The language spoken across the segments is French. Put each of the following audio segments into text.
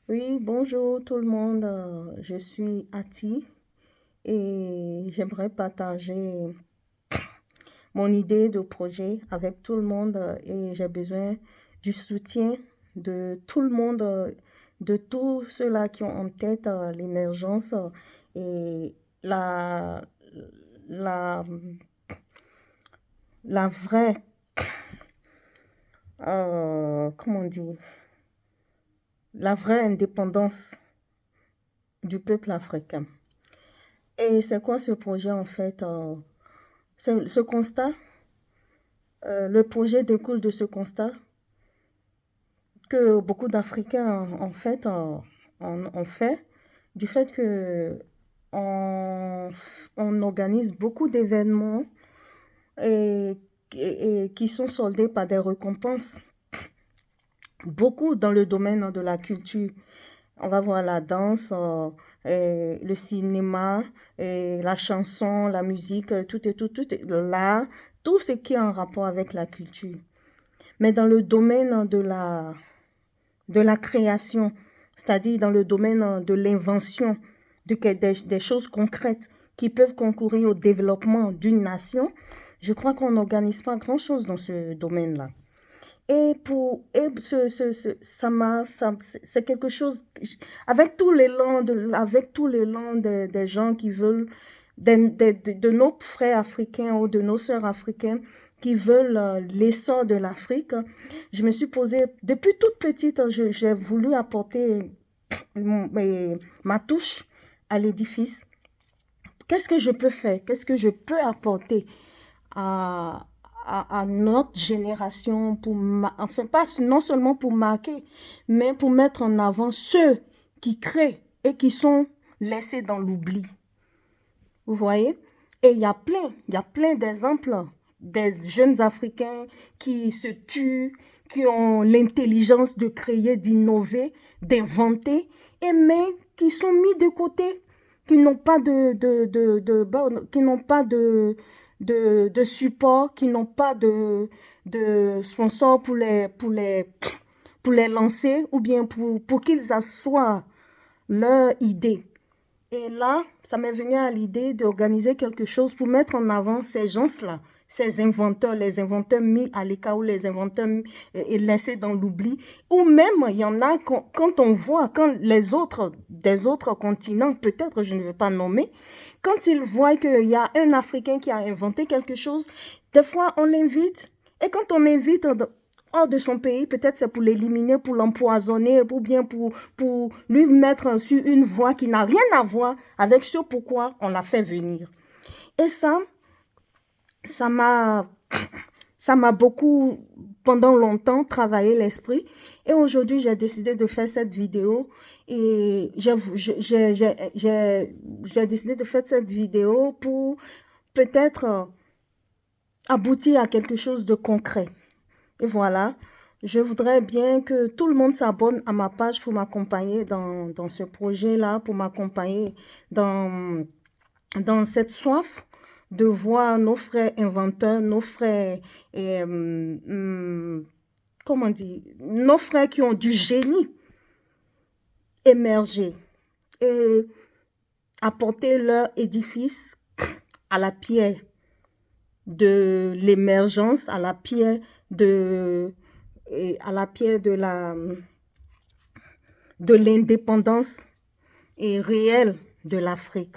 Oui, bonjour tout le monde. Je suis Ati et j'aimerais partager mon idée de projet avec tout le monde et j'ai besoin du soutien de tout le monde, de tous ceux-là qui ont en tête l'émergence et la, la, la vraie, comment on dit, la vraie indépendance du peuple africain. Et c'est quoi ce projet en fait? C'est ce constat. Le projet découle de ce constat que beaucoup d'Africains en fait ont fait, du fait que on, on organise beaucoup d'événements et, et qui sont soldés par des récompenses, beaucoup dans le domaine de la culture. On va voir la danse, et le cinéma, et la chanson, la musique, tout est là, tout ce qui est en rapport avec la culture. Mais dans le domaine de la création, c'est-à-dire dans le domaine de l'invention, des choses concrètes qui peuvent concourir au développement d'une nation, je crois qu'on n'organise pas grand-chose dans ce domaine-là. C'est quelque chose, avec tous les langues, avec tous les langues des gens qui veulent, de nos frères africains ou de nos sœurs africaines qui veulent l'essor de l'Afrique, je me suis posé, depuis toute petite, j'ai voulu apporter ma touche à l'édifice. Qu'est-ce que je peux faire? Qu'est-ce que je peux apporter à, à notre génération pour, enfin, pas non seulement pour marquer, mais pour mettre en avant ceux qui créent et qui sont laissés dans l'oubli. Vous voyez? Et il y a plein d'exemples des jeunes Africains qui se tuent, qui ont l'intelligence de créer, d'innover, d'inventer, et mais qui sont mis de côté, qui n'ont pas qui n'ont pas de support, qui n'ont pas de sponsor pour les lancer ou bien pour qu'ils assoient leur idée. Et là, ça m'est venu à l'idée d'organiser quelque chose pour mettre en avant ces gens-là, ces inventeurs, les inventeurs mis à l'écart ou les inventeurs laissés dans l'oubli. Ou même, il y en a, quand on voit, quand les autres, des autres continents, peut-être je ne vais pas nommer, quand ils voient qu'il y a un Africain qui a inventé quelque chose, des fois on l'invite. Et quand on invite hors de son pays, peut-être c'est pour l'éliminer, pour l'empoisonner, ou bien pour lui mettre sur une voie qui n'a rien à voir avec ce pourquoi on l'a fait venir. Et ça m'a, ça m'a beaucoup, pendant longtemps, travaillé l'esprit. Et aujourd'hui, j'ai décidé de faire cette vidéo. Et j'ai décidé de faire cette vidéo pour peut-être aboutir à quelque chose de concret. Et voilà, je voudrais bien que tout le monde s'abonne à ma page pour m'accompagner dans ce projet-là, pour m'accompagner dans, dans cette soif de voir nos frères inventeurs, nos frères, comment dire, nos frères qui ont du génie émerger et apporter leur édifice à la pierre de l'émergence, à la pierre de à la pierre de l'indépendance et réelle de l'Afrique.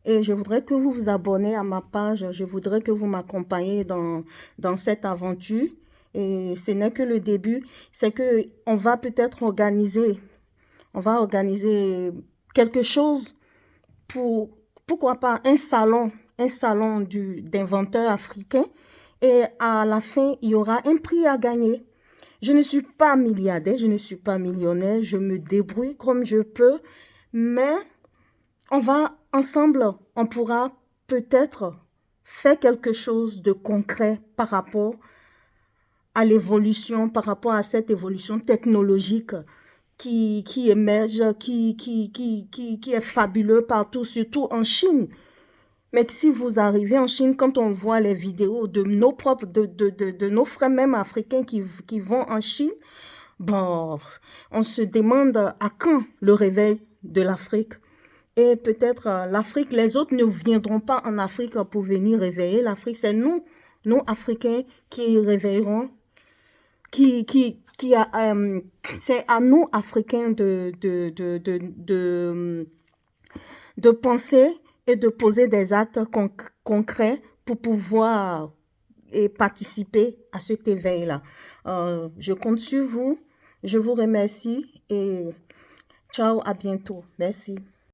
Et je voudrais que vous vous abonnez à ma page, je voudrais que vous m'accompagniez dans cette aventure. Et ce n'est que le début, c'est que on va peut-être on va organiser quelque chose pour, pourquoi pas, un salon d'inventeurs africains. Et à la fin, il y aura un prix à gagner. Je ne suis pas milliardaire, je ne suis pas millionnaire, je me débrouille comme je peux, mais on va ensemble, on pourra peut-être faire quelque chose de concret par rapport à l'évolution, par rapport à cette évolution technologique qui émerge, qui est fabuleux partout, surtout en Chine. Mais si vous arrivez en Chine, quand on voit les vidéos de nos propres, de nos frères même africains qui vont en Chine, Bon, on se demande à quand le réveil de l'Afrique. Et peut-être l'Afrique, les autres ne viendront pas en Afrique pour venir réveiller l'Afrique. C'est nous, nous Africains, qui réveillerons, c'est à nous Africains de penser et de poser des actes concrets pour pouvoir et participer à cet éveil-là. Je compte sur vous. Je vous remercie et ciao, à bientôt. Merci.